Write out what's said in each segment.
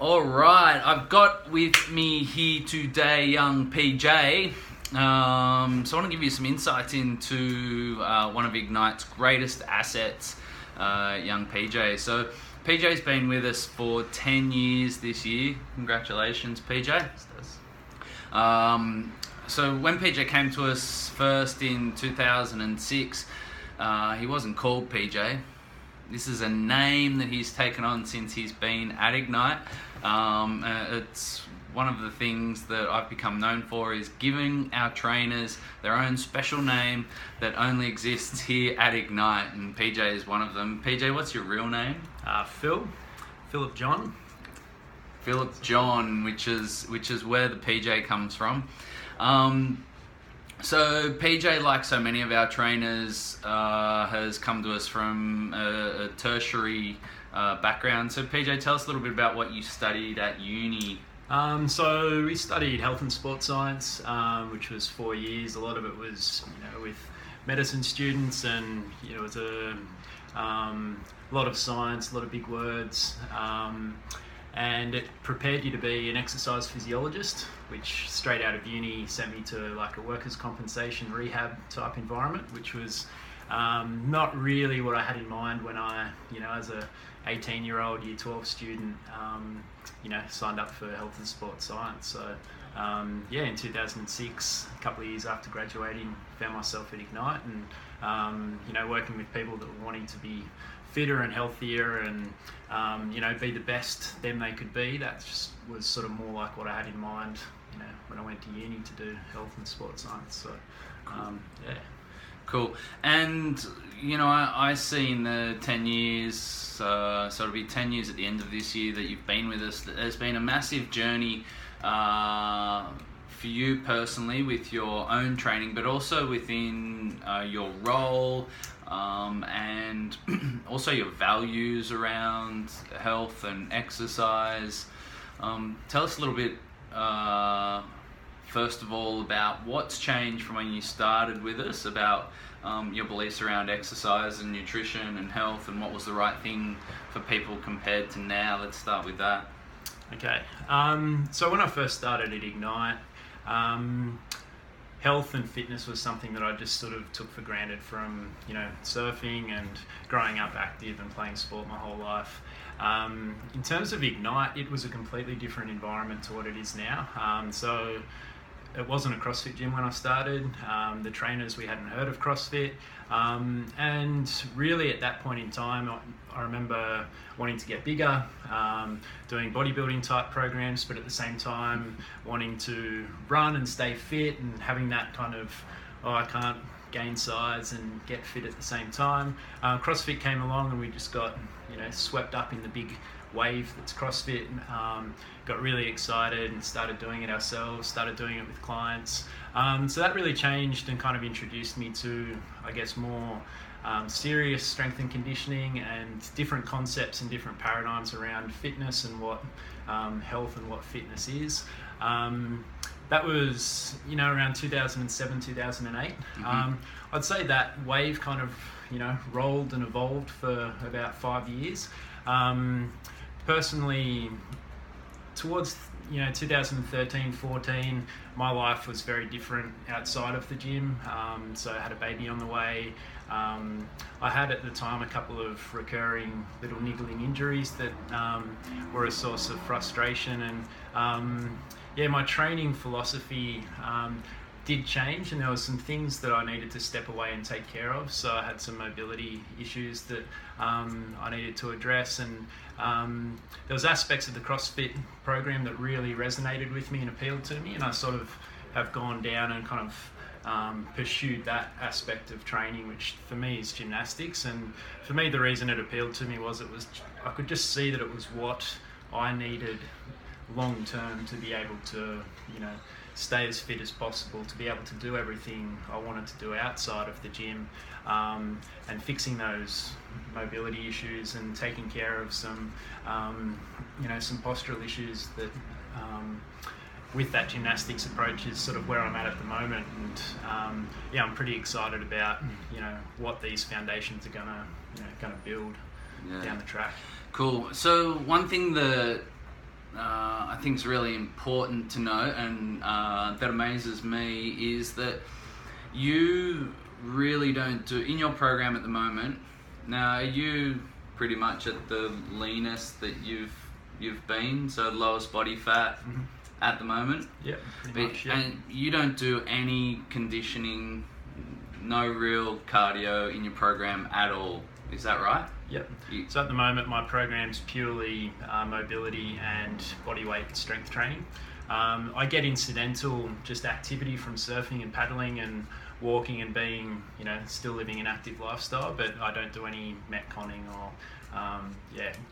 All right, I've got with me here today young PJ. So I want to give you some insights into one of Ignite's greatest assets, young PJ. So PJ's been with us for 10 years this year. Congratulations, PJ. So when PJ came to us first in 2006, he wasn't called PJ. This is a name that he's taken on since he's been at Ignite. It's one of the things that I've become known for is giving our trainers their own special name that only exists here at Ignite, and PJ is one of them. PJ, what's your real name? Philip John. Philip John, which is where the PJ comes from. So PJ, like so many of our trainers, has come to us from a tertiary background. So PJ, tell us a little bit about what you studied at uni. So we studied health and sports science, which was 4 years. A lot of it was, with medicine students, and it was a lot of science, a lot of big words. And it prepared you to be an exercise physiologist, which straight out of uni sent me to like a workers' compensation rehab type environment, which was not really what I had in mind when I, as a 18-year-old Year 12 student, signed up for health and sports science. So in 2006, a couple of years after graduating, found myself at Ignite and, working with people that were wanting to be fitter and healthier and, be the best them they could be. That just was sort of more like what I had in mind, when I went to uni to do health and sports science. So, Cool. And, I see in the 10 years, so it'll be 10 years at the end of this year that you've been with us. There's been a massive journey for you personally with your own training, but also within your role and also your values around health and exercise. Tell us a little bit, first of all, about what's changed from when you started with us, about your beliefs around exercise and nutrition and health, and what was the right thing for people compared to now. Let's start with that. Okay. So when I first started at Ignite, health and fitness was something that I just sort of took for granted from, surfing and growing up active and playing sport my whole life. In terms of Ignite, it was a completely different environment to what it is now. So it wasn't a CrossFit gym when I started. The trainers, we hadn't heard of CrossFit. And really at that point in time, I remember wanting to get bigger, doing bodybuilding type programs, but at the same time wanting to run and stay fit and having that kind of, I can't gain size and get fit at the same time. CrossFit came along and we just got, swept up in the big wave that's CrossFit. Got really excited and started doing it ourselves, started doing it with clients. So that really changed and kind of introduced me to, I guess, more serious strength and conditioning and different concepts and different paradigms around fitness and what health and what fitness is. That was, around 2007, 2008. Mm-hmm. I'd say that wave kind of, rolled and evolved for about 5 years. Personally, towards 2013, 14, my life was very different outside of the gym. So I had a baby on the way. I had at the time a couple of recurring little niggling injuries that were a source of frustration, and my training philosophy did change, and there were some things that I needed to step away and take care of. So I had some mobility issues that I needed to address, and there was aspects of the CrossFit program that really resonated with me and appealed to me, and I sort of have gone down and kind of pursued that aspect of training, which for me is gymnastics. And for me, the reason it appealed to me was I could just see that it was what I needed long term to be able to, stay as fit as possible, to be able to do everything I wanted to do outside of the gym, and fixing those mobility issues and taking care of some, some postural issues that, with that gymnastics approach is sort of where I'm at the moment. And I'm pretty excited about, what these foundations are gonna build down the track. Cool. So one thing that I think is really important to know, and that amazes me, is that you really don't do in your program at the moment. Now, are you pretty much at the leanest that you've been, so lowest body fat at the moment? Yeah, pretty much. Yeah. And you don't do any conditioning, no real cardio in your program at all. Is that right? Yep. So at the moment, my program's purely mobility and body weight strength training. I get incidental just activity from surfing and paddling and walking and being, still living an active lifestyle, but I don't do any metconning or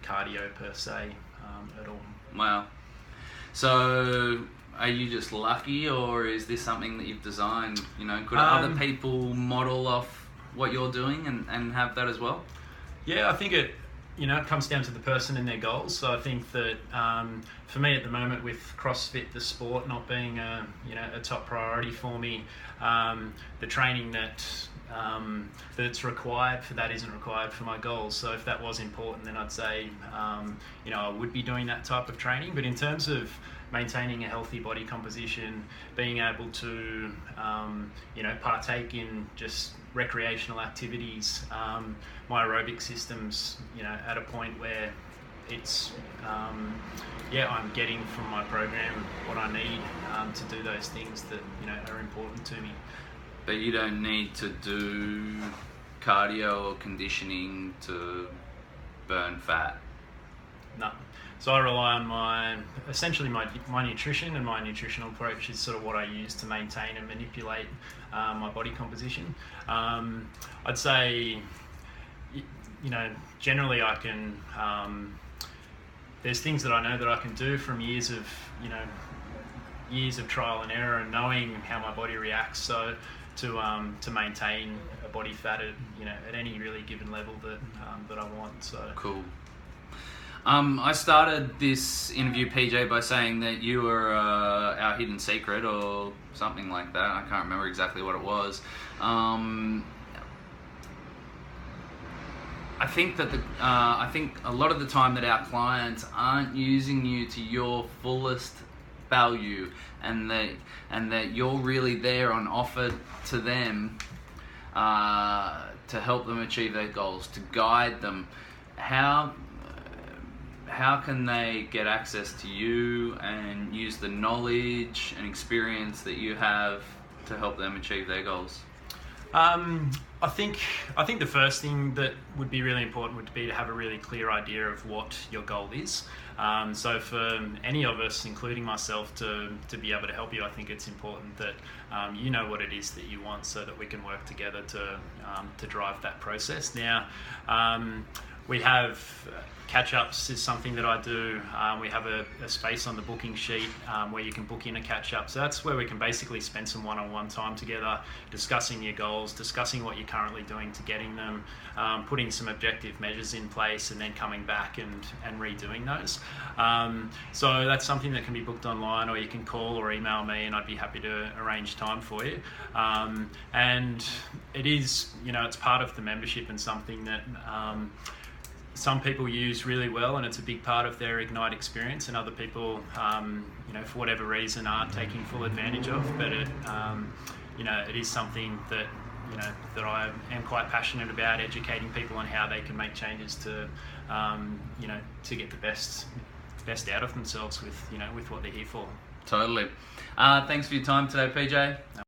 cardio per se at all. Wow. So are you just lucky, or is this something that you've designed? Could other people model off what you're doing and have that as well? Yeah, I think it comes down to the person and their goals. So I think that for me at the moment, with CrossFit, the sport not being a top priority for me, the training that's required for that isn't required for my goals. So if that was important, then I'd say I would be doing that type of training. But in terms of maintaining a healthy body composition, being able to partake in just recreational activities, my aerobic system's at a point where it's I'm getting from my program what I need to do those things that are important to me. But you don't need to do cardio or conditioning to burn fat? No. So I rely on my nutrition, and my nutritional approach is sort of what I use to maintain and manipulate my body composition. I'd say, generally I can, there's things that I know that I can do from years of trial and error and knowing how my body reacts. So to maintain a body fat at any really given level that I want. So cool. I started this interview, PJ, by saying that you were our hidden secret or something like that. I can't remember exactly what it was. I think that I think a lot of the time that our clients aren't using you to your fullest value, and that you're really there on offer to them to help them achieve their goals, to guide them. How can they get access to you and use the knowledge and experience that you have to help them achieve their goals? I think the first thing that would be really important would be to have a really clear idea of what your goal is. So for any of us, including myself, to be able to help you, I think it's important that you know what it is that you want, so that we can work together to drive that process. Now, we have catch-ups is something that I do. We have a space on the booking sheet where you can book in a catch-up. So that's where we can basically spend some one-on-one time together, discussing your goals, discussing what you're currently doing to getting them, putting some objective measures in place, and then coming back and redoing those. So that's something that can be booked online, or you can call or email me, and I'd be happy to arrange time for you. And it is, it's part of the membership and something that some people use really well, and it's a big part of their Ignite experience, and other people, for whatever reason, aren't taking full advantage of. But it is something that that I am quite passionate about, educating people on how they can make changes to get the best out of themselves with what they're here for. Totally. Thanks for your time today, PJ.